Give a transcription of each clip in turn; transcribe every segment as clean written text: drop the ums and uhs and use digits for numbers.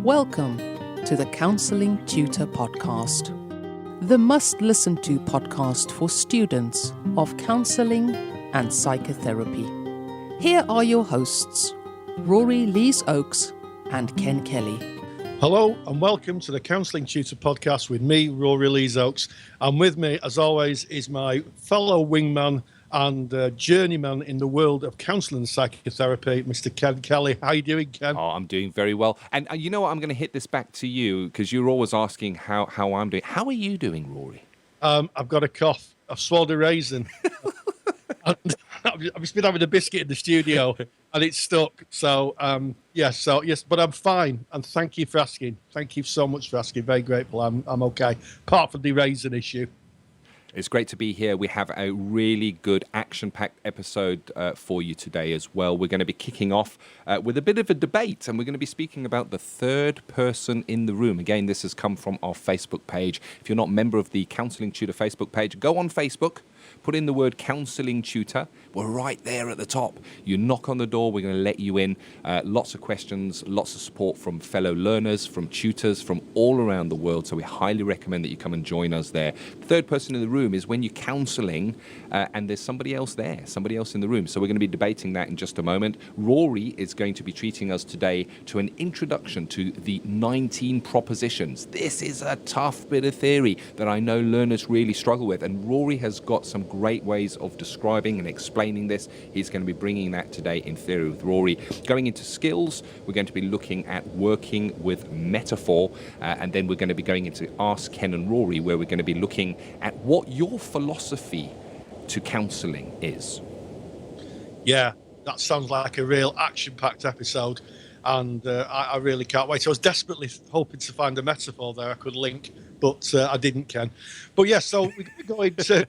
Welcome to the Counseling Tutor Podcast, the must-listen-to podcast for students of counseling and psychotherapy. Here are your hosts, Rory Lees-Oakes and Ken Kelly. Hello and welcome to the Counselling Tutor Podcast with me, Rory Lees-Oakes. And with me, as always, is my fellow wingman and journeyman in the world of counselling and psychotherapy, Mr. Ken Kelly. How are you doing, Ken? Oh, I'm doing very well. And you know what? I'm going to hit this back to you because you're always asking how I'm doing. How are you doing, Rory? I've got a cough. I've swallowed a raisin. I've just been having a biscuit in the studio and it's stuck. So, yes, but I'm fine. And thank you for asking. Thank you so much for asking. Very grateful. I'm okay. Apart from the raisin issue. It's great to be here. We have a really good action-packed episode for you today as well. We're going to be kicking off with a bit of a debate, and we're going to be speaking about the third person in the room. Again, this has come from our Facebook page. If you're not a member of the Counselling Tutor Facebook page, go on Facebook, put in the word Counselling Tutor. We're right there at the top. You knock on the door, we're going to let you in. Lots of questions, lots of support from fellow learners, from tutors, from all around the world. So we highly recommend that you come and join us there. The third person in the room is when you're counselling and there's somebody else there, somebody else in the room. So we're going to be debating that in just a moment. Rory is going to be treating us today to an introduction to the 19 propositions. This is a tough bit of theory that I know learners really struggle with. And Rory has got some great ways of describing and explaining this. He's going to be bringing that today in Theory with Rory. Going into skills, we're going to be looking at working with metaphor, and then we're going to be going into Ask Ken and Rory, where we're going to be looking at what your philosophy to counselling is. Yeah, that sounds like a real action-packed episode, and I really can't wait. I was desperately hoping to find a metaphor there I could link, but I didn't, Ken. But yeah, so we're going to...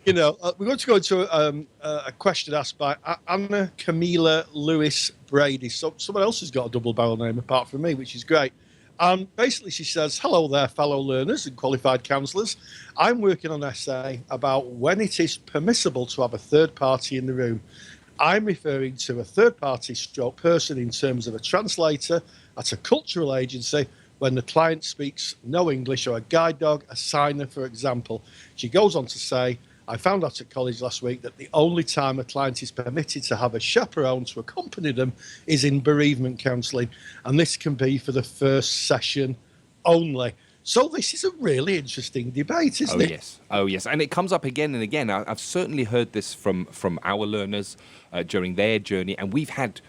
we're going to go into a question asked by Anna Camila Lewis Brady. So someone else has got a double barrel name apart from me, which is great. And basically she says, hello there, fellow learners and qualified counsellors. I'm working on an essay about when it is permissible to have a third party in the room. I'm referring to a third party stroke person in terms of a translator at a cultural agency when the client speaks no English, or a guide dog, a signer, for example. She goes on to say, I found out at college last week that the only time a client is permitted to have a chaperone to accompany them is in bereavement counselling, and this can be for the first session only. So this is a really interesting debate, isn't it? Oh, yes. And it comes up again and again. I've certainly heard this from our learners during their journey, and we've had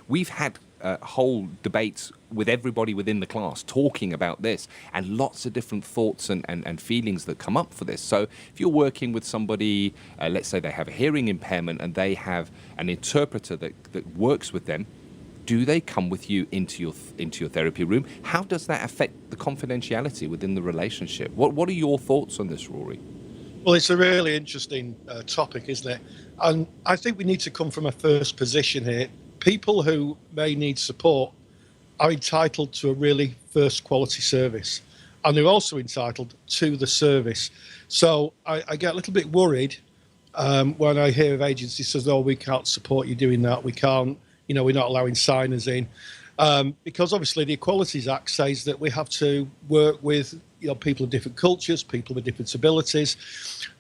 whole debates with everybody within the class talking about this, and lots of different thoughts and feelings that come up for this. So if you're working with somebody, let's say they have a hearing impairment and they have an interpreter that works with them, do they come with you into your therapy room? How does that affect the confidentiality within the relationship? What are your thoughts on this, Rory? Well, it's a really interesting topic, isn't it? And I think we need to come from a first position here. People who may need support are entitled to a really first quality service, and they're also entitled to the service. So I get a little bit worried when I hear of agencies says, oh, we can't support you doing that. We can't, we're not allowing signers in. Because obviously the Equalities Act says that we have to work with people of different cultures, people with different abilities.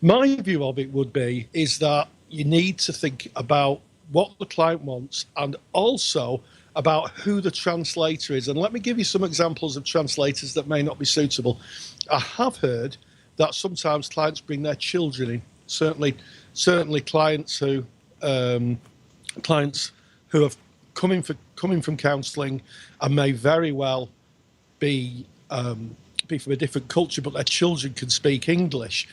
My view of it would be is that you need to think about what the client wants and also about who the translator is. And let me give you some examples of translators that may not be suitable. I have heard that sometimes clients bring their children in. Certainly clients who have coming from counselling and may very well be from a different culture, but their children can speak English.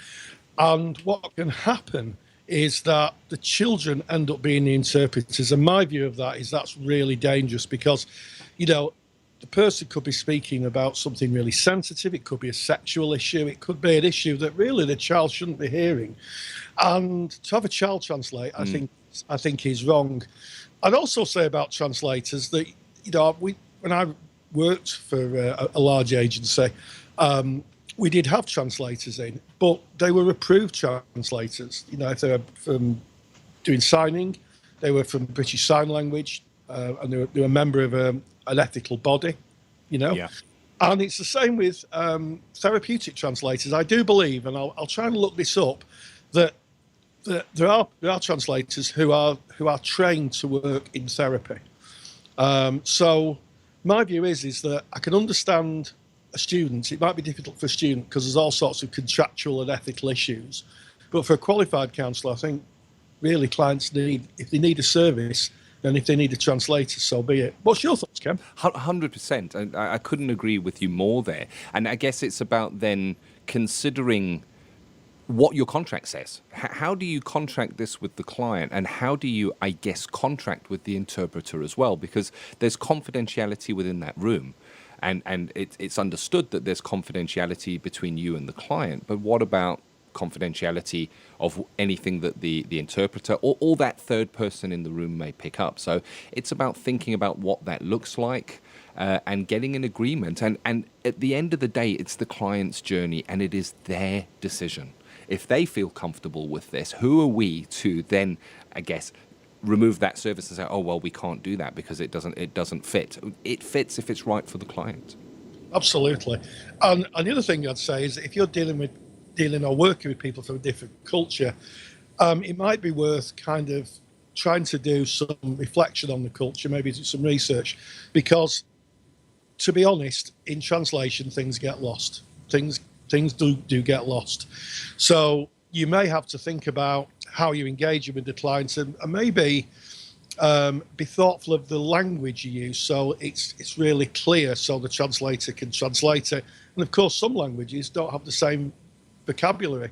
And what can happen is that the children end up being the interpreters. And my view of that is that's really dangerous because, the person could be speaking about something really sensitive. It could be a sexual issue. It could be an issue that really the child shouldn't be hearing. And to have a child translate, I think is wrong. I'd also say about translators that, when I worked for a large agency, we did have translators in, but they were approved translators. If they were from doing signing, they were from British Sign Language, and they were a member of an ethical body, you know. Yeah. And it's the same with therapeutic translators. I do believe, and I'll try and look this up, that there are translators who are trained to work in therapy. So my view is that I can understand a student. It might be difficult for a student because there's all sorts of contractual and ethical issues. But for a qualified counsellor, I think really clients need, if they need a service, then if they need a translator, so be it. What's your thoughts, Ken? 100%. And I couldn't agree with you more there. And I guess it's about then considering what your contract says. How do you contract this with the client, and how do you, I guess, contract with the interpreter as well? Because there's confidentiality within that room, and it's understood that there's confidentiality between you and the client. But what about confidentiality of anything that the interpreter or that third person in the room may pick up? So it's about thinking about what that looks like. And getting an agreement. And at the end of the day, it's the client's journey, and it is their decision. If they feel comfortable with this, who are we to then, I guess, remove that service and say, oh, well, we can't do that because it doesn't fit. It fits if it's right for the client. Absolutely. And the other thing I'd say is that if you're dealing or working with people from a different culture, it might be worth kind of trying to do some reflection on the culture, maybe do some research, because to be honest, in translation, things get lost. Things do get lost. So you may have to think about how you're engaging with the clients, and maybe be thoughtful of the language you use, so it's really clear, so the translator can translate it. And of course, some languages don't have the same vocabulary,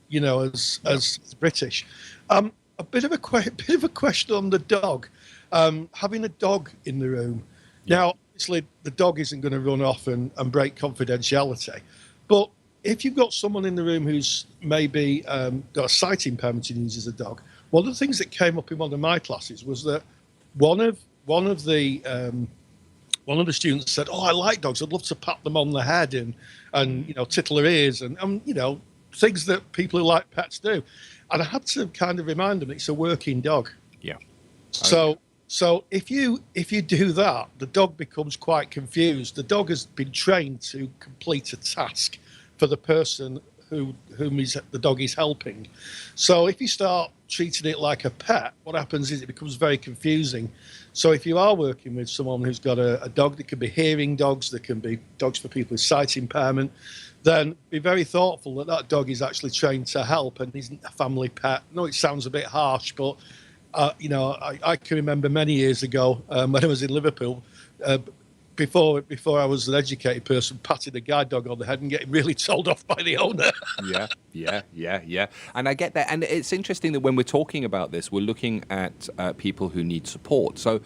you know, as British. A bit of a question on the dog. Having a dog in the room. Yeah. Now, obviously, the dog isn't going to run off and break confidentiality. But if you've got someone in the room who's maybe got a sight impairment and uses a dog, one of the things that came up in one of my classes was that one of the students said, "Oh, I like dogs. I'd love to pat them on the head and you know, tickle their ears and you know, things that people who like pets do." And I had to kind of remind them it's a working dog. Yeah. So if you do that, the dog becomes quite confused. The dog has been trained to complete a task for the person whom the dog is helping. So if you start treating it like a pet, what happens is it becomes very confusing. So if you are working with someone who's got a dog, that can be hearing dogs, there can be dogs for people with sight impairment, then be very thoughtful that that dog is actually trained to help and isn't a family pet. I know it sounds a bit harsh, but you know, I can remember many years ago when I was in Liverpool, before I was an educated person, patting a guide dog on the head and getting really told off by the owner. Yeah. And I get that. And it's interesting that when we're talking about this, we're looking at people who need support. So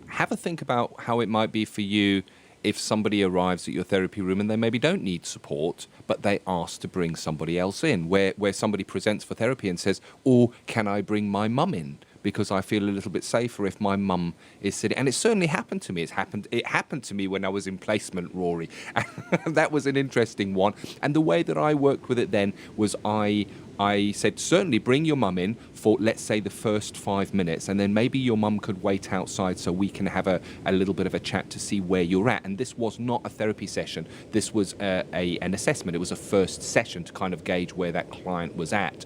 have a think about how it might be for you if somebody arrives at your therapy room and they maybe don't need support, but they ask to bring somebody else in, where somebody presents for therapy and says, "Oh, can I bring my mum in? Because I feel a little bit safer if my mum is sitting." And it certainly happened to me. It happened to me when I was in placement, Rory. That was an interesting one. And the way that I worked with it then was I said, certainly bring your mum in for, let's say, the first 5 minutes, and then maybe your mum could wait outside so we can have a little bit of a chat to see where you're at. And this was not a therapy session. This was an assessment. It was a first session to kind of gauge where that client was at.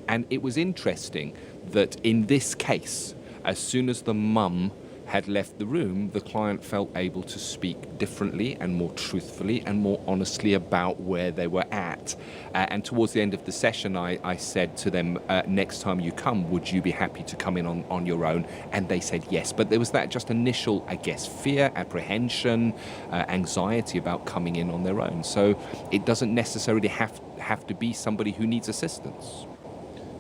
And it was interesting that in this case, as soon as the mum had left the room, the client felt able to speak differently and more truthfully and more honestly about where they were at. And towards the end of the session, I said to them, next time you come, would you be happy to come in on your own? And they said yes. But there was that just initial, I guess, fear, apprehension, anxiety about coming in on their own. So it doesn't necessarily have to be somebody who needs assistance.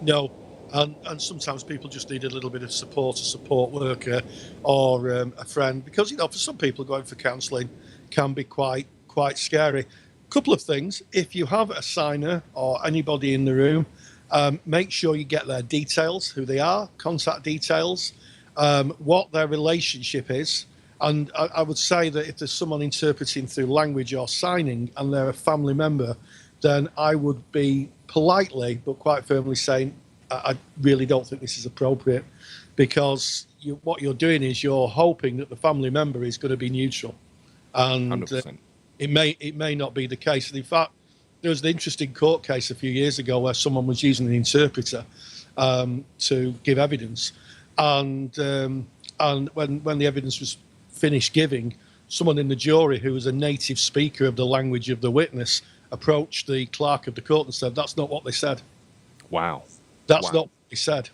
No. And sometimes people just need a little bit of support, a support worker or a friend, because, you know, for some people going for counselling can be quite scary. Couple of things: if you have a signer or anybody in the room, make sure you get their details, who they are, contact details, what their relationship is. And I would say that if there's someone interpreting through language or signing and they're a family member, then I would be politely but quite firmly saying, I really don't think this is appropriate, because what you're doing is you're hoping that the family member is going to be neutral, and 100%. it may not be the case. And in fact, there was an interesting court case a few years ago where someone was using an interpreter to give evidence, and when the evidence was finished giving, someone in the jury who was a native speaker of the language of the witness approached the clerk of the court and said, "That's not what they said. Wow. That's Wow. not what they said.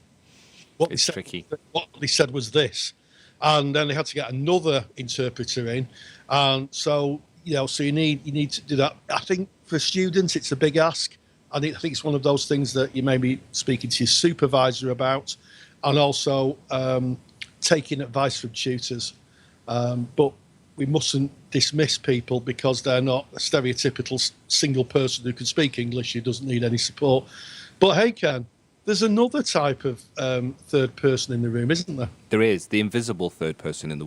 What It's they said, tricky. What they said was this." And then they had to get another interpreter in, and so so you need to do that. I think for students it's a big ask. I think it's one of those things that you may be speaking to your supervisor about, and also taking advice from tutors. But we mustn't dismiss people because they're not a stereotypical single person who can speak English who doesn't need any support. But hey, Ken, there's another type of third person in the room, isn't there? There is the invisible third person in the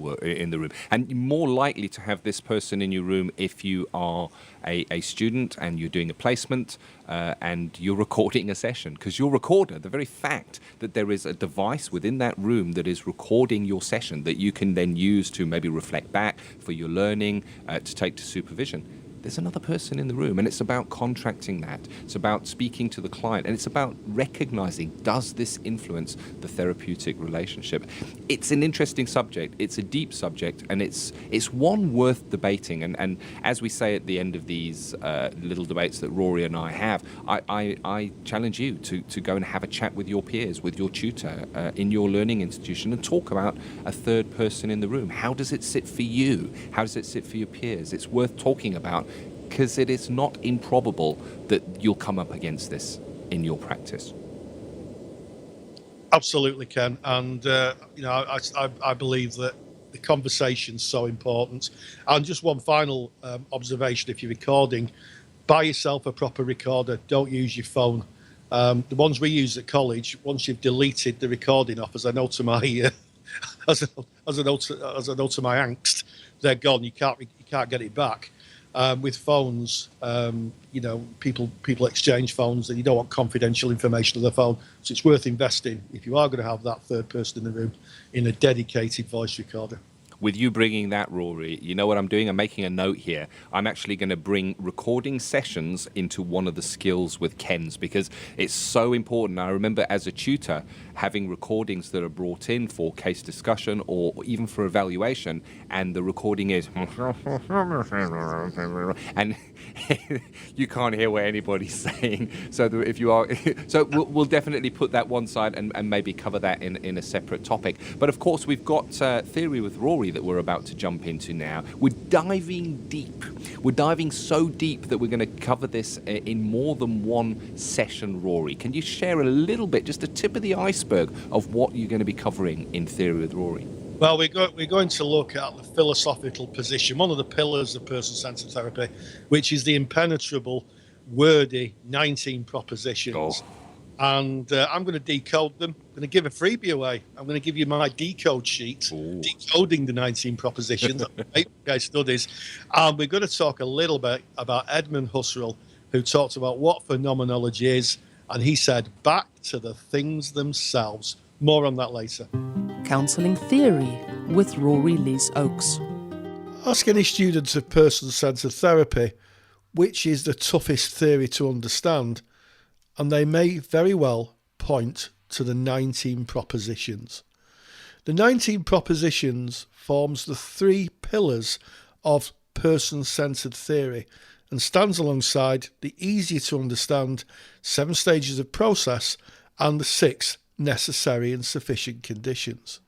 room, and you're more likely to have this person in your room if you are a student and you're doing a placement and you're recording a session, because your recorder, the very fact that there is a device within that room that is recording your session that you can then use to maybe reflect back for your learning, to take to supervision. There's another person in the room, and it's about contracting that. It's about speaking to the client, and it's about recognizing, does this influence the therapeutic relationship? It's an interesting subject. It's a deep subject, and it's one worth debating. And as we say at the end of these little debates that Rory and I have, I challenge you to go and have a chat with your peers, with your tutor in your learning institution, and talk about a third person in the room. How does it sit for you? How does it sit for your peers? It's worth talking about, because it is not improbable that you'll come up against this in your practice. Absolutely, Ken. And I believe that the conversation's so important. And just one final observation: if you're recording, buy yourself a proper recorder. Don't use your phone. The ones we use at college, once you've deleted the recording off, as I know to my as I know to my angst, they're gone. You can't get it back. With phones, people exchange phones, and you don't want confidential information on the phone. So it's worth investing, if you are going to have that third person in the room, in a dedicated voice recorder. With you bringing that, Rory, you know what I'm doing? I'm making a note here. I'm actually going to bring recording sessions into one of the skills with Ken's, because it's so important. I remember as a tutor having recordings that are brought in for case discussion or even for evaluation, and the recording is and you can't hear what anybody's saying. So if you are, so we'll definitely put that one side and maybe cover that in a separate topic. But of course, we've got theory with Rory that we're about to jump into now. We're diving deep. We're diving so deep that we're going to cover this in more than one session. Rory, can you share a little bit, just the tip of the iceberg of what you're going to be covering in theory with Rory? Well, we're going to look at the philosophical position, one of the pillars of person-centered therapy, which is the impenetrable, wordy 19 propositions. Oh. And I'm going to decode them. I'm going to give a freebie away. I'm going to give you my decode sheet, decoding the 19 propositions, case studies. And we're going to talk a little bit about Edmund Husserl, who talked about what phenomenology is. And he said, back to the things themselves. More on that later. Counselling Theory with Rory Lees-Oakes. Ask any students of person-centered therapy which is the toughest theory to understand, and they may very well point to the 19 propositions. The 19 propositions forms the three pillars of person-centered theory and stands alongside the easier to understand 7 stages of process and the 6 necessary and sufficient conditions.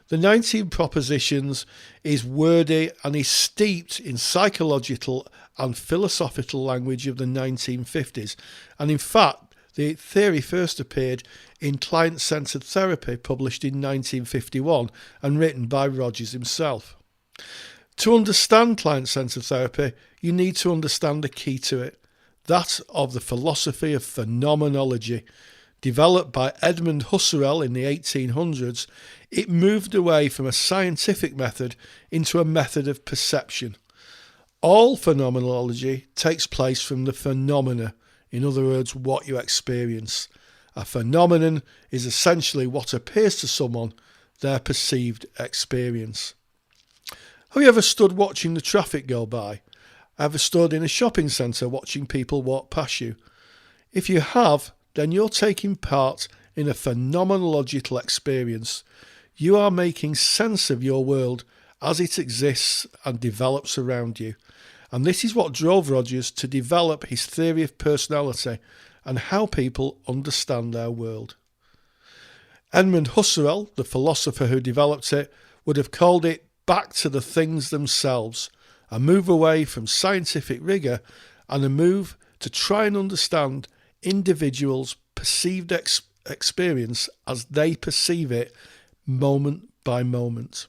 The 19 propositions is wordy and is steeped in psychological and philosophical language of the 1950s. And in fact, the theory first appeared in Client-Centered Therapy, published in 1951 and written by Rogers himself. To understand client-centered therapy, you need to understand the key to it, that of the philosophy of phenomenology. Developed by Edmund Husserl in the 1800s, it moved away from a scientific method into a method of perception. All phenomenology takes place from the phenomena, in other words, what you experience. A phenomenon is essentially what appears to someone their perceived experience. Have you ever stood watching the traffic go by? Ever stood in a shopping centre watching people walk past you? If you have, then you're taking part in a phenomenological experience. You are making sense of your world as it exists and develops around you. And this is what drove Rogers to develop his theory of personality and how people understand their world. Edmund Husserl, the philosopher who developed it, would have called it back to the things themselves, a move away from scientific rigour and a move to try and understand individuals' perceived experience as they perceive it moment by moment.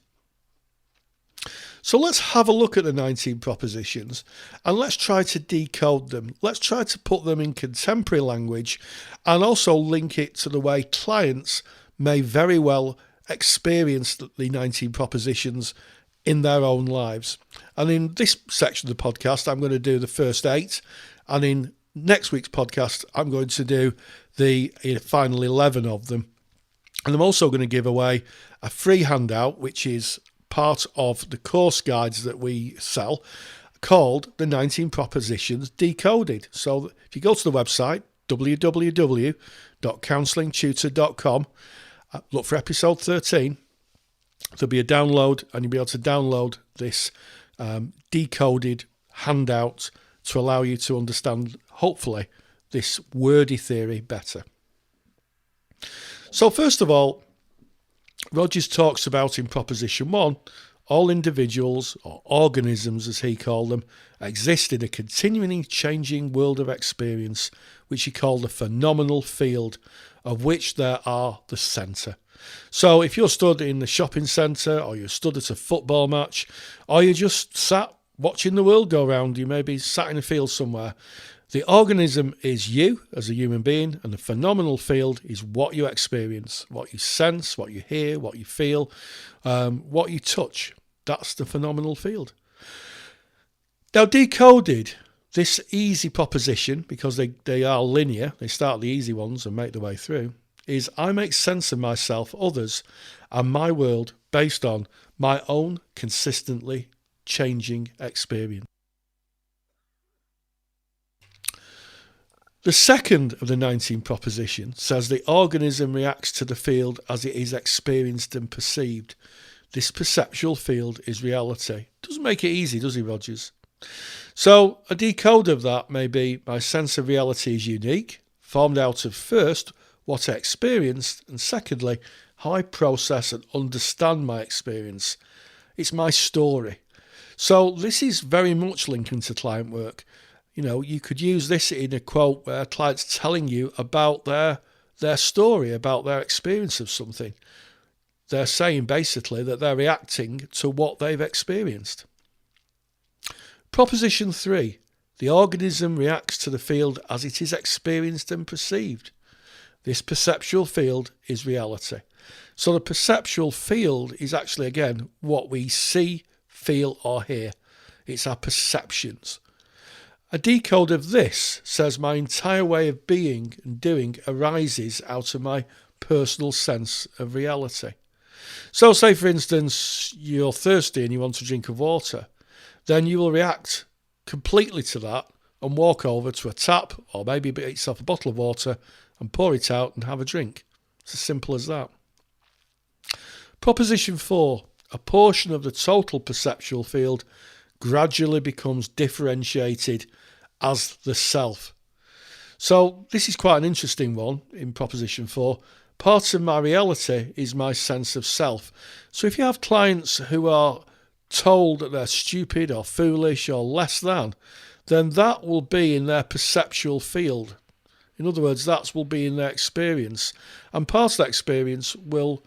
So let's have a look at the 19 propositions and let's try to decode them. Let's try to put them in contemporary language and also link it to the way clients may very well experience the 19 propositions in their own lives. And in this section of the podcast, I'm going to do the first 8. And in next week's podcast, I'm going to do the final 11 of them. And I'm also going to give away a free handout, which is part of the course guides that we sell, called the 19 Propositions Decoded. So if you go to the website, www.counsellingtutor.com, look for episode 13, there'll be a download and you'll be able to download this decoded handout to allow you to understand, hopefully, this wordy theory better. So first of all, Rogers talks about in Proposition 1, all individuals, or organisms as he called them, exist in a continually changing world of experience, which he called a phenomenal field, of which there are the centre. So if you're stood in the shopping centre, or you're stood at a football match, or you're just sat watching the world go round, you may be sat in a field somewhere, the organism is you as a human being, and the phenomenal field is what you experience, what you sense, what you hear, what you feel, what you touch. That's the phenomenal field. Now, decoded, this easy proposition, because they are linear, they start the easy ones and make their way through, is I make sense of myself, others, and my world based on my own consistently changing experience. The second of the 19 propositions says the organism reacts to the field as it is experienced and perceived. This perceptual field is reality. Doesn't make it easy, does he, Rogers? So a decode of that may be my sense of reality is unique, formed out of first what I experienced, and secondly, how I process and understand my experience. It's my story. So this is very much linking to client work. You know, you could use this in a quote where a client's telling you about their story, about their experience of something. They're saying basically that they're reacting to what they've experienced. Proposition 3. The organism reacts to the field as it is experienced and perceived. This perceptual field is reality. So the perceptual field is actually, again, what we see, feel or hear. It's our perceptions. A decode of this says my entire way of being and doing arises out of my personal sense of reality. So say, for instance, you're thirsty and you want a drink of water, then you will react completely to that and walk over to a tap or maybe get yourself a bottle of water and pour it out and have a drink. It's as simple as that. Proposition 4. A portion of the total perceptual field gradually becomes differentiated as the self. So this is quite an interesting one in Proposition 4. Part of my reality is my sense of self. So if you have clients who are told that they're stupid or foolish or less than, then that will be in their perceptual field. In other words, that will be in their experience. And part of that experience will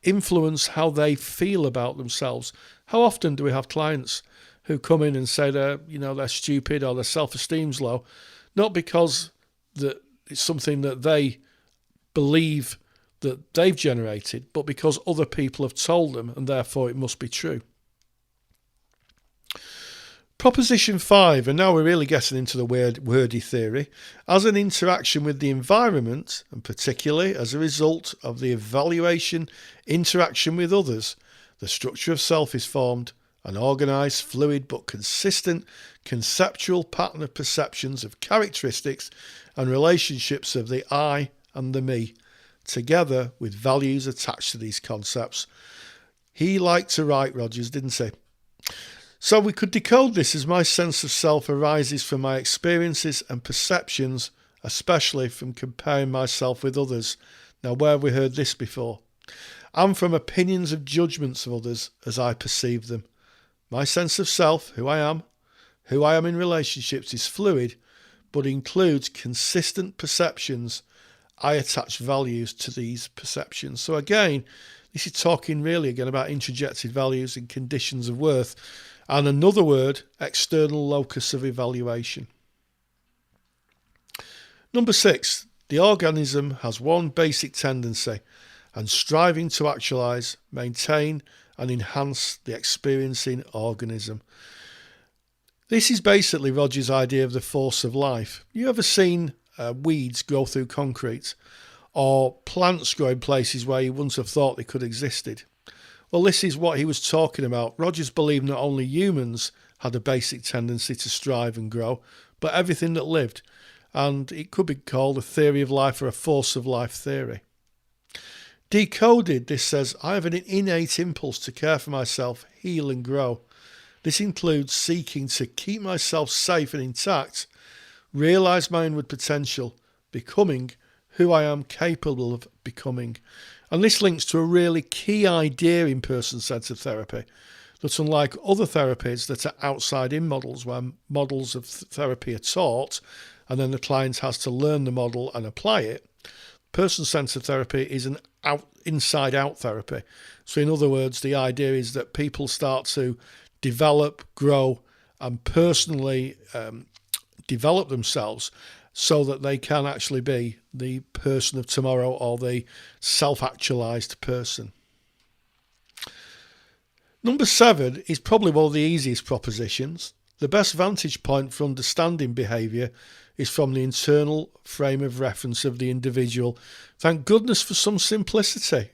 influence how they feel about themselves. How often do we have clients who come in and say they're stupid or their self-esteem's low, not because that it's something that they believe that they've generated, but because other people have told them and therefore it must be true. Proposition 5, and now we're really getting into the wordy theory, as an interaction with the environment, and particularly as a result of the evaluation interaction with others, the structure of self is formed, an organised, fluid but consistent conceptual pattern of perceptions of characteristics and relationships of the I and the me, together with values attached to these concepts. He liked to write, Rogers, didn't he? So we could decode this as my sense of self arises from my experiences and perceptions, especially from comparing myself with others. Now, where have we heard this before? And from opinions of judgments of others as I perceive them. My sense of self, who I am in relationships, is fluid, but includes consistent perceptions. I attach values to these perceptions. So again, this is talking really again about introjected values and conditions of worth. And another word, external locus of evaluation. Number 6, the organism has one basic tendency, and striving to actualise, maintain and enhance the experiencing organism. This is basically Roger's idea of the force of life. You ever seen weeds grow through concrete, or plants grow in places where you wouldn't have thought they could have existed? Well, this is what he was talking about. Rogers believed not only humans had a basic tendency to strive and grow, but everything that lived. And it could be called a theory of life or a force of life theory. Decoded, this says, I have an innate impulse to care for myself, heal and grow. This includes seeking to keep myself safe and intact, realise my inward potential, becoming who I am capable of becoming. And this links to a really key idea in person-centred therapy, that unlike other therapies that are outside-in models, where models of therapy are taught, and then the client has to learn the model and apply it, person-centred therapy is an inside-out therapy. So in other words, the idea is that people start to develop, grow, and personally develop themselves so that they can actually be the person of tomorrow or the self-actualized person. Number 7 is probably one of the easiest propositions. The best vantage point for understanding behaviour is from the internal frame of reference of the individual. Thank goodness for some simplicity.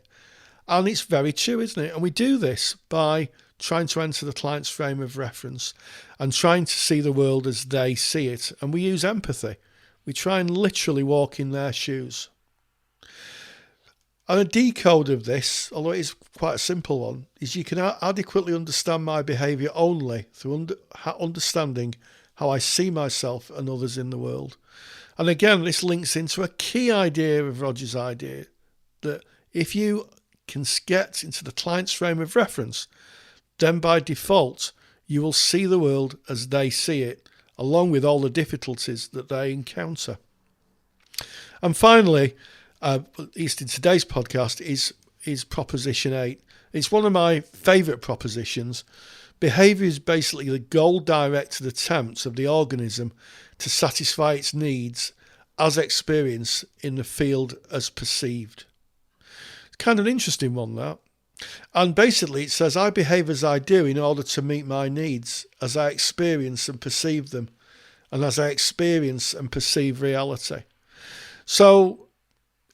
And it's very true, isn't it? And we do this by trying to enter the client's frame of reference and trying to see the world as they see it. And we use empathy. We try and literally walk in their shoes. And a decode of this, although it is quite a simple one, is you can adequately understand my behaviour only through understanding how I see myself and others in the world. And again, this links into a key idea of Roger's idea, that if you can get into the client's frame of reference, then by default, you will see the world as they see it, along with all the difficulties that they encounter. And finally, at least in today's podcast, is Proposition 8. It's one of my favourite propositions. Behaviour is basically the goal-directed attempt of the organism to satisfy its needs as experienced in the field as perceived. It's kind of an interesting one, that. And basically it says, I behave as I do in order to meet my needs as I experience and perceive them, and as I experience and perceive reality. So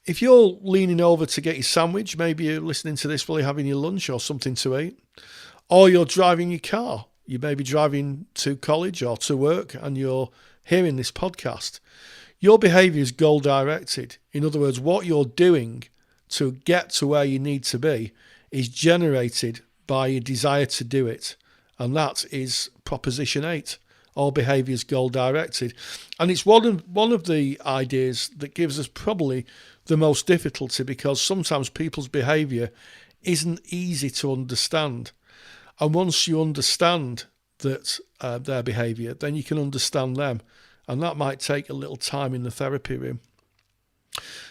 if you're leaning over to get your sandwich, maybe you're listening to this while you're having your lunch or something to eat, or you're driving your car, you may be driving to college or to work and you're hearing this podcast, your behaviour is goal directed. In other words, what you're doing to get to where you need to be is generated by your desire to do it. And that is Proposition 8. All behaviour is goal directed. And it's one of the ideas that gives us probably the most difficulty, because sometimes people's behaviour isn't easy to understand. And once you understand that their behaviour, then you can understand them. And that might take a little time in the therapy room.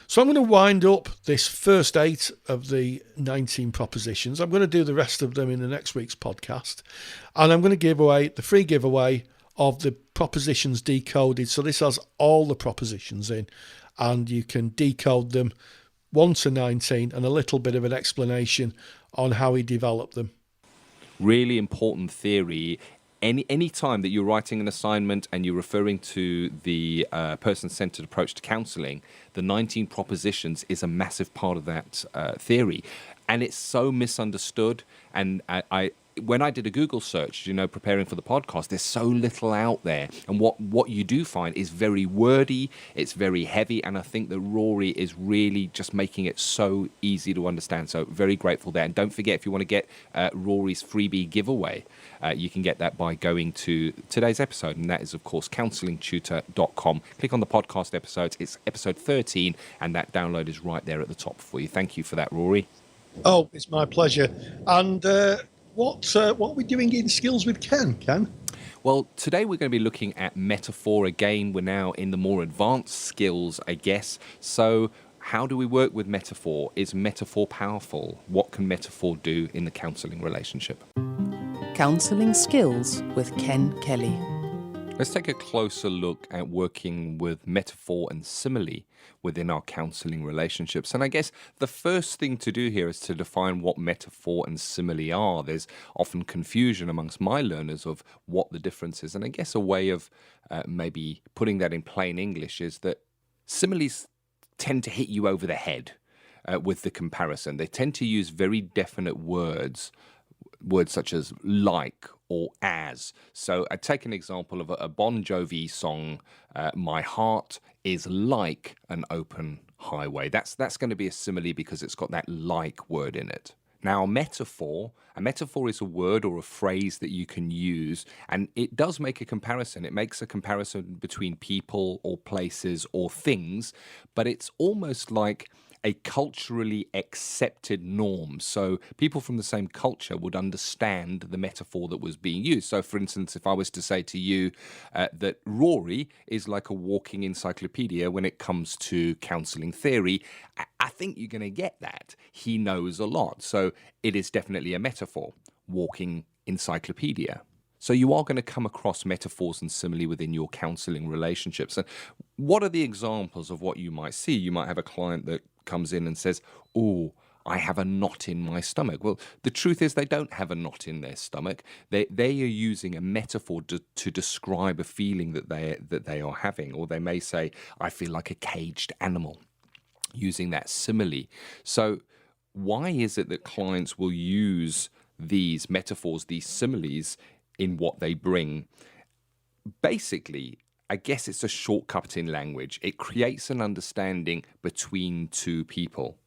So I'm going to wind up this first 8 of the 19 propositions. I'm going to do the rest of them in the next week's podcast. And I'm going to give away the free giveaway of the propositions decoded. So this has all the propositions in, and you can decode them 1 to 19 and a little bit of an explanation on how he developed them. Really important theory. any time that you're writing an assignment and you're referring to the person-centered approach to counseling, the 19 propositions is a massive part of that theory. And it's so misunderstood. And when I did a Google search, preparing for the podcast, there's so little out there. And what you do find is very wordy, it's very heavy, and I think that Rory is really just making it so easy to understand. So very grateful there. And don't forget, if you want to get Rory's freebie giveaway, you can get that by going to today's episode, and that is, of course, counselingtutor.com. Click on the podcast episodes. It's episode 13, and that download is right there at the top for you. Thank you for that, Rory. Oh, it's my pleasure. And what are we doing in Skills with Ken? Well, today we're going to be looking at metaphor again. We're now in the more advanced skills, I guess. So how do we work with metaphor? Is metaphor powerful? What can metaphor do in the counselling relationship? Counselling Skills with Ken Kelly. Let's take a closer look at working with metaphor and simile within our counselling relationships. And I guess the first thing to do here is to define what metaphor and simile are. There's often confusion amongst my learners of what the difference is. And I guess a way of maybe putting that in plain English is that similes tend to hit you over the head with the comparison. They tend to use very definite words such as like or as. So I take an example of a Bon Jovi song, My Heart is Like an Open Highway. That's going to be a simile because it's got that like word in it. Now, a metaphor is a word or a phrase that you can use, and it does make a comparison. It makes a comparison between people or places or things, but it's almost like a culturally accepted norm. So people from the same culture would understand the metaphor that was being used. So for instance, if I was to say to you that Rory is like a walking encyclopedia when it comes to counselling theory, I think you're going to get that. He knows a lot. So it is definitely a metaphor, walking encyclopedia. So you are going to come across metaphors and simile within your counselling relationships. And what are the examples of what you might see? You might have a client that comes in and says, "Oh, I have a knot in my stomach." Well, the truth is they don't have a knot in their stomach. They are using a metaphor to describe a feeling that they are having. Or they may say, "I feel like a caged animal," using that simile. So why is it that clients will use these metaphors, these similes, in what they bring? Basically, I guess it's a shortcut in language. It creates an understanding between two people.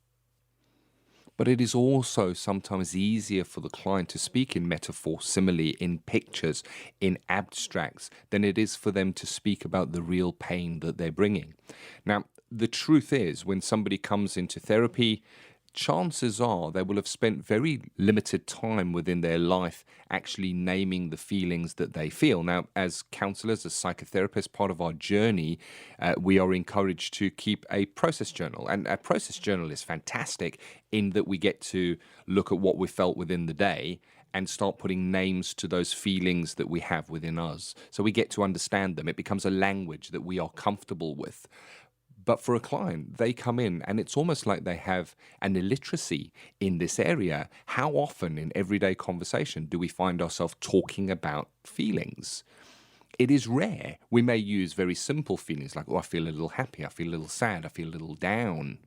But it is also sometimes easier for the client to speak in metaphor, simile, in pictures, in abstracts, than it is for them to speak about the real pain that they're bringing. Now, the truth is, when somebody comes into therapy, chances are they will have spent very limited time within their life actually naming the feelings that they feel. Now, as counselors, as psychotherapists, part of our journey, we are encouraged to keep a process journal. And a process journal is fantastic in that we get to look at what we felt within the day and start putting names to those feelings that we have within us. So we get to understand them. It becomes a language that we are comfortable with. But for a client, they come in and it's almost like they have an illiteracy in this area. How often in everyday conversation do we find ourselves talking about feelings? It is rare. We may use very simple feelings like, "Oh, I feel a little happy, I feel a little sad, I feel a little down."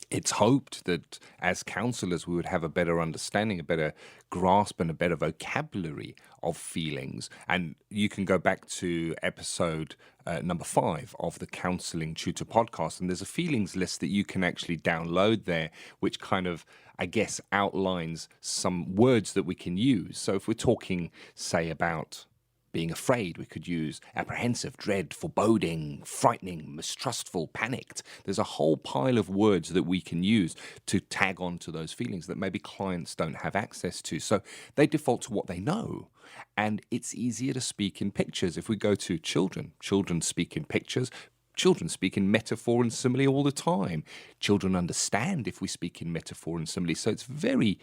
It's hoped that as counselors, we would have a better understanding, a better grasp, and a better vocabulary of feelings. And you can go back to episode number 5 of the Counseling Tutor podcast, and there's a feelings list that you can actually download there, which kind of, I guess, outlines some words that we can use. So if we're talking, say, about being afraid, we could use apprehensive, dread, foreboding, frightening, mistrustful, panicked. There's a whole pile of words that we can use to tag on to those feelings that maybe clients don't have access to. So they default to what they know. And it's easier to speak in pictures. If we go to children speak in pictures. Children speak in metaphor and simile all the time. Children understand if we speak in metaphor and simile. So it's very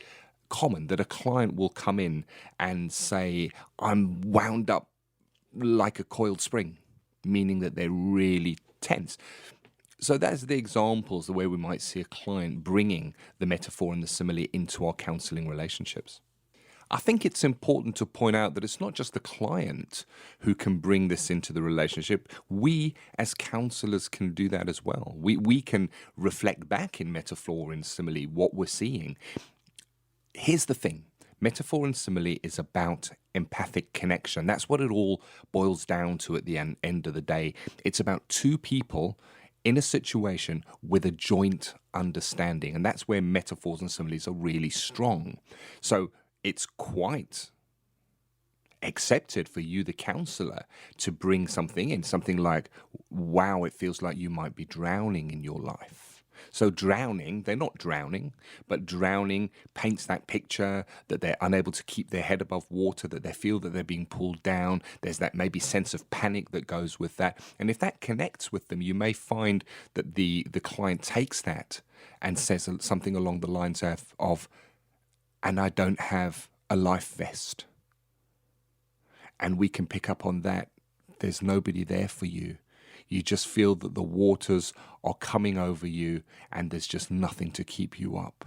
common that a client will come in and say, "I'm wound up like a coiled spring," meaning that they're really tense. So that's the examples, the way we might see a client bringing the metaphor and the simile into our counselling relationships. I think it's important to point out that it's not just the client who can bring this into the relationship. We, as counselors, can do that as well. We can reflect back in metaphor and simile what we're seeing. Here's the thing. Metaphor and simile is about empathic connection. That's what it all boils down to at the end of the day. It's about two people in a situation with a joint understanding. And that's where metaphors and similes are really strong. So it's quite accepted for you, the counselor, to bring something in, something like, wow, it feels like you might be drowning in your life. So drowning, they're not drowning, but drowning paints that picture that they're unable to keep their head above water, that they feel that they're being pulled down. There's that maybe sense of panic that goes with that. And if that connects with them, you may find that the client takes that and says something along the lines of, and I don't have a life vest. And we can pick up on that. There's nobody there for you. You just feel that the waters are coming over you and there's just nothing to keep you up.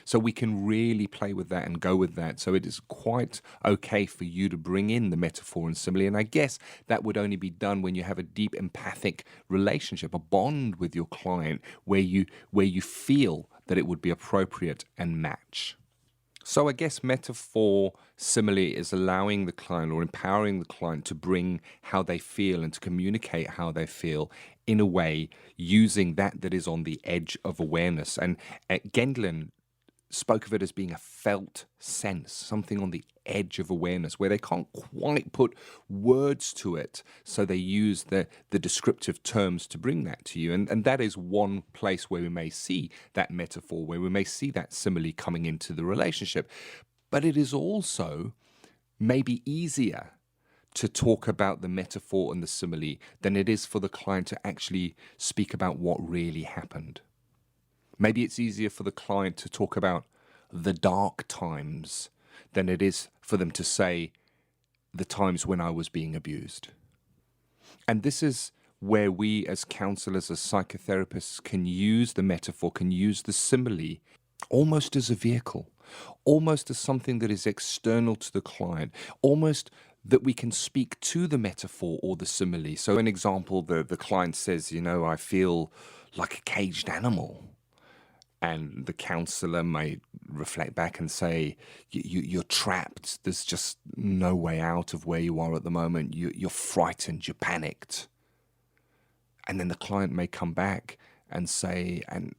So we can really play with that and go with that. So it is quite okay for you to bring in the metaphor and simile. And I guess that would only be done when you have a deep empathic relationship, a bond with your client where you feel that it would be appropriate and match. So I guess metaphor, simile is allowing the client or empowering the client to bring how they feel and to communicate how they feel in a way using that is on the edge of awareness. And Gendlin spoke of it as being a felt sense, something on the edge of awareness where they can't quite put words to it. So they use the descriptive terms to bring that to you. And that is one place where we may see that metaphor, where we may see that simile coming into the relationship. But it is also maybe easier to talk about the metaphor and the simile than it is for the client to actually speak about what really happened. Maybe it's easier for the client to talk about the dark times than it is for them to say the times when I was being abused. And this is where we as counselors, as psychotherapists can use the metaphor, can use the simile almost as a vehicle, almost as something that is external to the client, almost that we can speak to the metaphor or the simile. So an example, the client says, I feel like a caged animal. And the counselor may reflect back and say, you're trapped. There's just no way out of where you are at the moment. You're frightened. You're panicked. And then the client may come back and say, and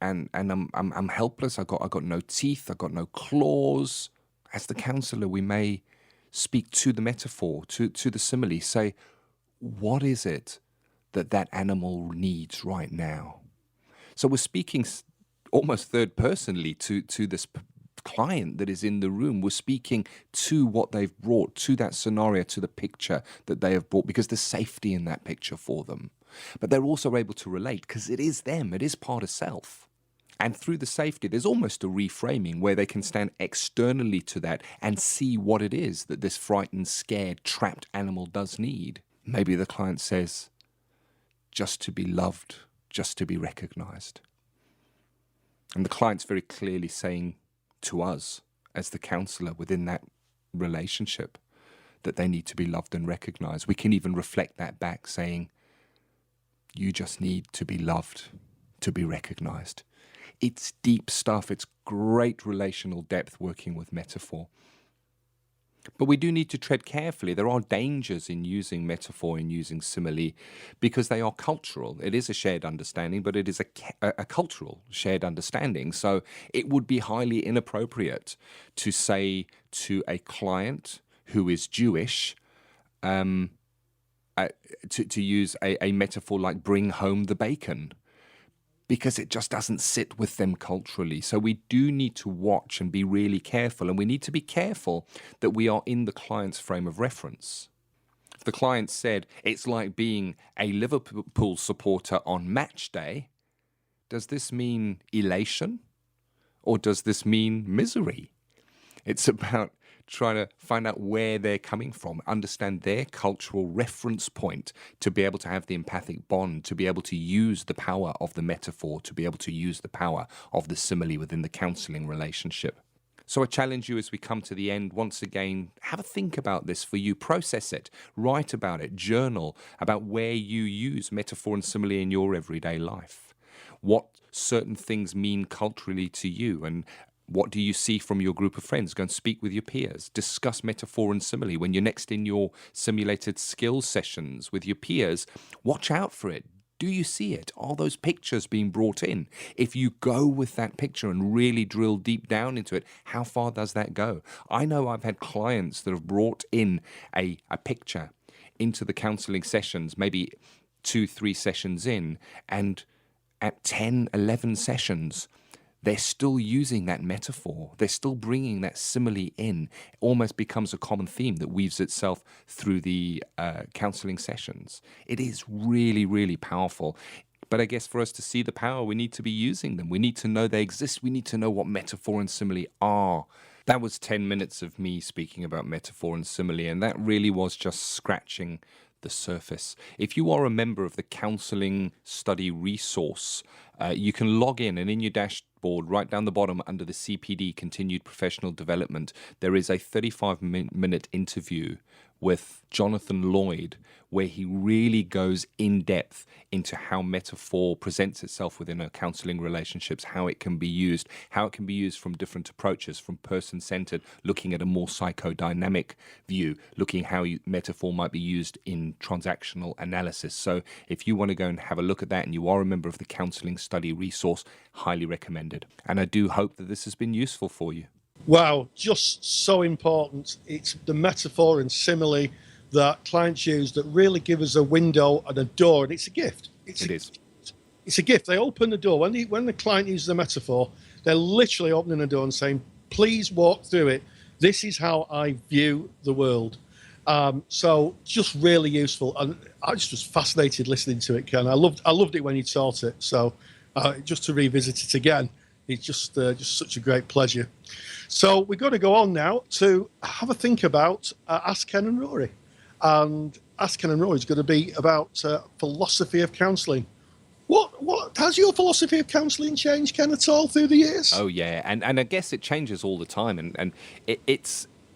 I'm helpless. I got no teeth. I got no claws. As the counselor, we may speak to the metaphor, to the simile. Say, what is it that animal needs right now? So we're speaking almost third personally to this client that is in the room. We're speaking to what they've brought, to that scenario, to the picture that they have brought, because there's safety in that picture for them. But they're also able to relate because it is them, it is part of self. And through the safety, there's almost a reframing where they can stand externally to that and see what it is that this frightened, scared, trapped animal does need. Maybe the client says, just to be loved, just to be recognized. And the client's very clearly saying to us, as the counselor within that relationship, that they need to be loved and recognized. We can even reflect that back, saying, you just need to be loved, to be recognized. It's deep stuff. It's great relational depth working with metaphor. But we do need to tread carefully. There are dangers in using metaphor and using simile because they are cultural. It is a shared understanding, but it is a cultural shared understanding. So it would be highly inappropriate to say to a client who is Jewish to use a metaphor like bring home the bacon, because it just doesn't sit with them culturally. So we do need to watch and be really careful, and we need to be careful that we are in the client's frame of reference. If the client said, it's like being a Liverpool supporter on match day, does this mean elation or does this mean misery? It's about trying to find out where they're coming from, understand their cultural reference point to be able to have the empathic bond, to be able to use the power of the metaphor, to be able to use the power of the simile within the counseling relationship. So I challenge you as we come to the end, once again, have a think about this for you, process it, write about it, journal about where you use metaphor and simile in your everyday life. What certain things mean culturally to you, and what do you see from your group of friends? Go and speak with your peers. Discuss metaphor and simile. When you're next in your simulated skills sessions with your peers, watch out for it. Do you see it? Are those pictures being brought in? If you go with that picture and really drill deep down into it, how far does that go? I know I've had clients that have brought in a picture into the counseling sessions, maybe 2-3 sessions in, and at 10, 11 sessions, they're still using that metaphor. They're still bringing that simile in. It almost becomes a common theme that weaves itself through the counseling sessions. It is really, really powerful. But I guess for us to see the power, we need to be using them. We need to know they exist. We need to know what metaphor and simile are. That was 10 minutes of me speaking about metaphor and simile, and that really was just scratching the surface. If you are a member of the Counseling Study Resource, you can log in, and in your dashboard, right down the bottom under the CPD, Continued Professional Development, there is a 35-minute interview with Jonathan Lloyd, where he really goes in depth into how metaphor presents itself within our counseling relationships, how it can be used from different approaches, from person-centered, looking at a more psychodynamic view, looking how metaphor might be used in transactional analysis. So if you want to go and have a look at that, and you are a member of the Counseling Study Resource, highly recommended. And I do hope that this has been useful for you. Wow, just so important. It's the metaphor and simile that clients use that really give us a window and a door, and it's a gift. It's a gift. They open the door. When the client uses the metaphor, they're literally opening the door and saying, please walk through it. This is how I view the world. So just really useful. And I just was fascinated listening to it, Ken. I loved it when you taught it. So just to revisit it again, it's just such a great pleasure. So we've got to go on now to have a think about Ask Ken and Rory. And Ask Ken and Rory is going to be about philosophy of counselling. What has your philosophy of counselling changed, Ken, at all through the years? Oh yeah, and I guess it changes all the time, and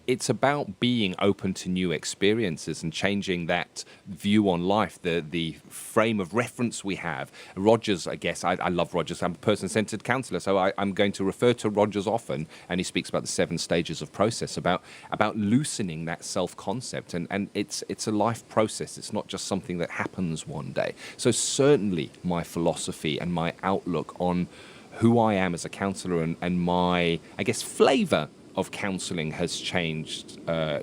it's about being open to new experiences and changing that view on life, the frame of reference we have. Rogers, I guess, I love Rogers. I'm a person-centered counsellor, so I'm going to refer to Rogers often, and he speaks about the 7 stages of process, about loosening that self-concept, and it's a life process. It's not just something that happens one day. So certainly my philosophy and my outlook on who I am as a counsellor and my, I guess, flavour of counselling has changed a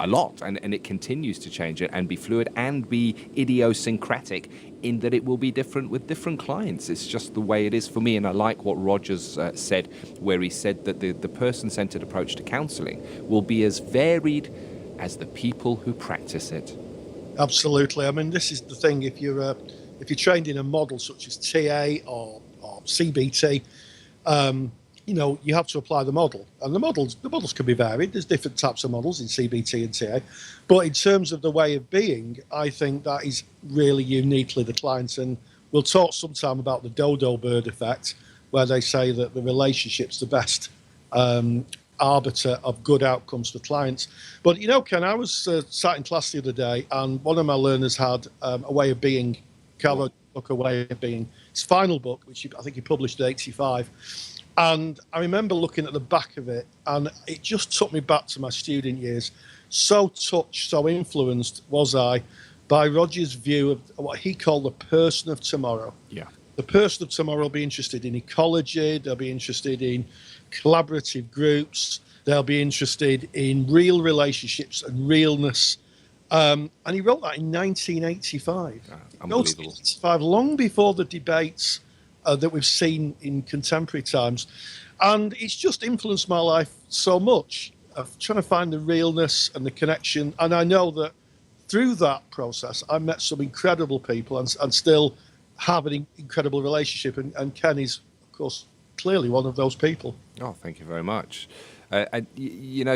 lot, and it continues to change and be fluid and be idiosyncratic in that it will be different with different clients. It's just the way it is for me, and I like what Rogers said, where he said that the person-centered approach to counselling will be as varied as the people who practice it. Absolutely. I mean, this is the thing. If you're trained in a model such as TA or CBT, you have to apply the model, and the models can be varied. There's different types of models in CBT and TA, but in terms of the way of being, I think that is really uniquely the client. And we'll talk sometime about the dodo bird effect, where they say that the relationship's the best arbiter of good outcomes for clients. But Ken, I was sat in class the other day, and one of my learners had a way of being, Carlo book, A Way of Being, his final book, which I think he published in '85. And I remember looking at the back of it, and it just took me back to my student years. So touched, so influenced was I by Rogers' view of what he called the person of tomorrow. Yeah. The person of tomorrow will be interested in ecology, they'll be interested in collaborative groups, they'll be interested in real relationships and realness. And he wrote that in 1985. Unbelievable. 1985, long before the debates that we've seen in contemporary times. And it's just influenced my life so much, of trying to find the realness and the connection. And I know that through that process, I met some incredible people and still have an incredible relationship. And Ken is, of course, clearly one of those people. Oh, thank you very much.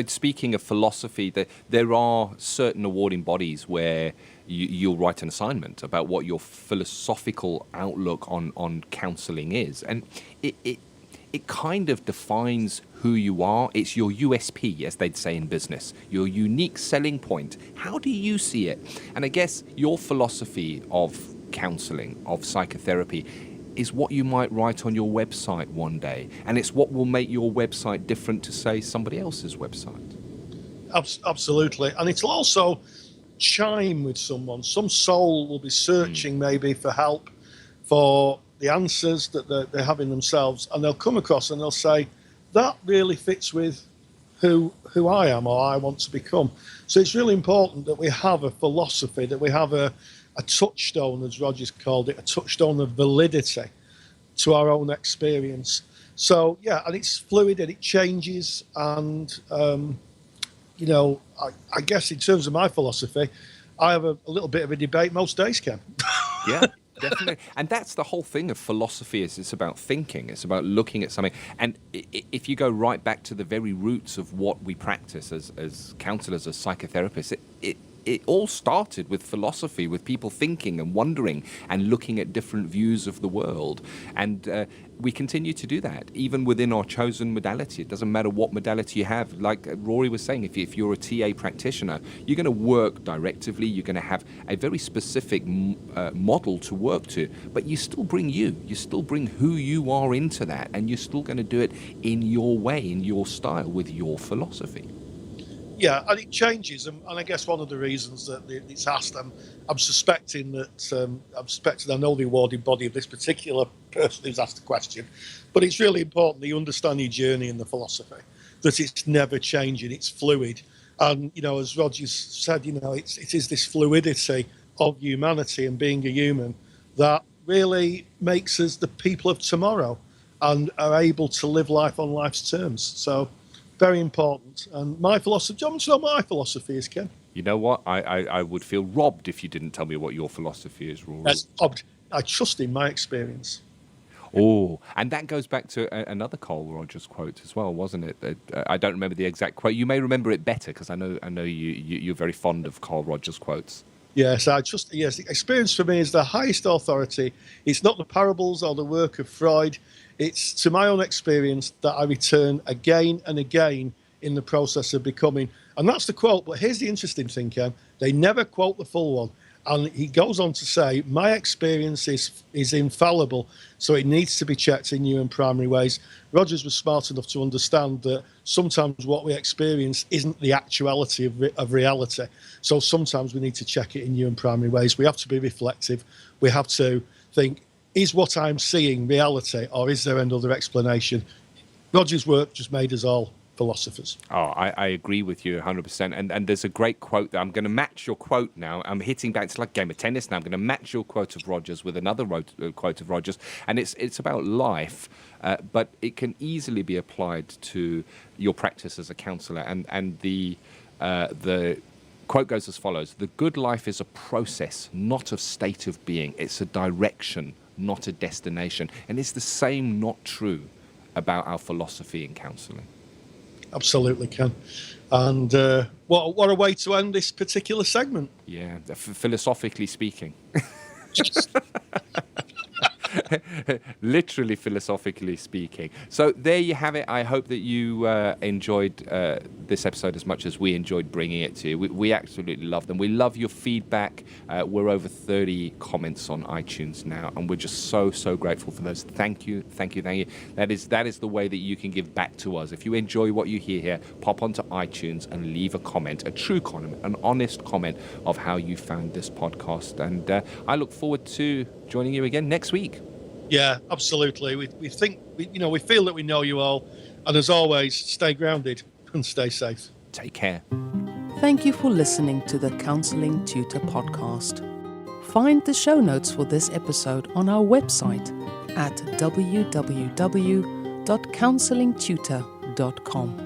Speaking of philosophy, there are certain awarding bodies where you'll write an assignment about what your philosophical outlook on counselling is, and it kind of defines who you are. It's your USP, as they'd say in business, your unique selling point. How do you see it? And I guess your philosophy of counseling, of psychotherapy, is what you might write on your website one day. And it's what will make your website different to, say, somebody else's website. Absolutely. And it'll also chime with someone. Some soul will be searching maybe for help, for the answers that they have in themselves, and they'll come across and they'll say, that really fits with who I am or I want to become. So it's really important that we have a philosophy, that we have a touchstone, as Rogers called it, a touchstone of validity to our own experience. So, yeah, and it's fluid and it changes. And, you know, I guess in terms of my philosophy, I have a little bit of a debate most days, Ken. Yeah. Definitely. And that's the whole thing of philosophy, is it's about thinking. It's about looking at something. And if you go right back to the very roots of what we practice as counselors, as psychotherapists, it all started with philosophy, with people thinking and wondering and looking at different views of the world. And we continue to do that, even within our chosen modality. It doesn't matter what modality you have. Like Rory was saying, if you're a TA practitioner, you're going to work directively. You're going to have a very specific model to work to, but you still bring you. You still bring who you are into that, and you're still going to do it in your way, in your style, with your philosophy. Yeah, and it changes, and I guess one of the reasons that it's asked, I'm suspecting that I know the awarding body of this particular person who's asked the question, but it's really important that you understand your journey in the philosophy, that it's never changing, it's fluid, and you know, as Rogers said, you know, it is this fluidity of humanity and being a human that really makes us the people of tomorrow and are able to live life on life's terms. So. Very important. And my philosophy, do you want to know what my philosophy is, Ken? You know what? I would feel robbed if you didn't tell me what your philosophy is, Rory. I trust in my experience. Oh, and that goes back to another Carl Rogers quote as well, wasn't it? I don't remember the exact quote. You may remember it better, because I know you're very fond of Carl Rogers quotes. Yes, experience for me is the highest authority. It's not the parables or the work of Freud. It's to my own experience that I return again and again in the process of becoming. And that's the quote. But here's the interesting thing, Ken. They never quote the full one. And he goes on to say, my experience is infallible, so it needs to be checked in new and primary ways. Rogers was smart enough to understand that sometimes what we experience isn't the actuality of reality. So sometimes we need to check it in new and primary ways. We have to be reflective. We have to think, is what I'm seeing reality, or is there another explanation? Rogers' work just made us all philosophers. Oh, I agree with you 100%. And there's a great quote that I'm going to match your quote now. I'm hitting back. It's like a game of tennis now. I'm going to match your quote of Rogers with another quote of Rogers. And it's about life, but it can easily be applied to your practice as a counsellor. And the quote goes as follows: the good life is a process, not a state of being. It's a direction, not a destination. And it's the same, not true, about our philosophy in counselling. Absolutely, Ken. And what a way to end this particular segment. Yeah, philosophically speaking. Literally philosophically speaking. So there you have it. I hope that you enjoyed this episode as much as we enjoyed bringing it to you. We absolutely love them. We love your feedback. We're over 30 comments on iTunes now, and we're just so grateful for those. Thank you. That is the way that you can give back to us. If you enjoy what you hear here, pop onto iTunes and leave a comment, a true comment, an honest comment of how you found this podcast. And I look forward to joining you again next week. Yeah, absolutely. We feel that we know you all. And as always, stay grounded and stay safe. Take care. Thank you for listening to the Counseling Tutor podcast. Find the show notes for this episode on our website at www.counsellingtutor.com.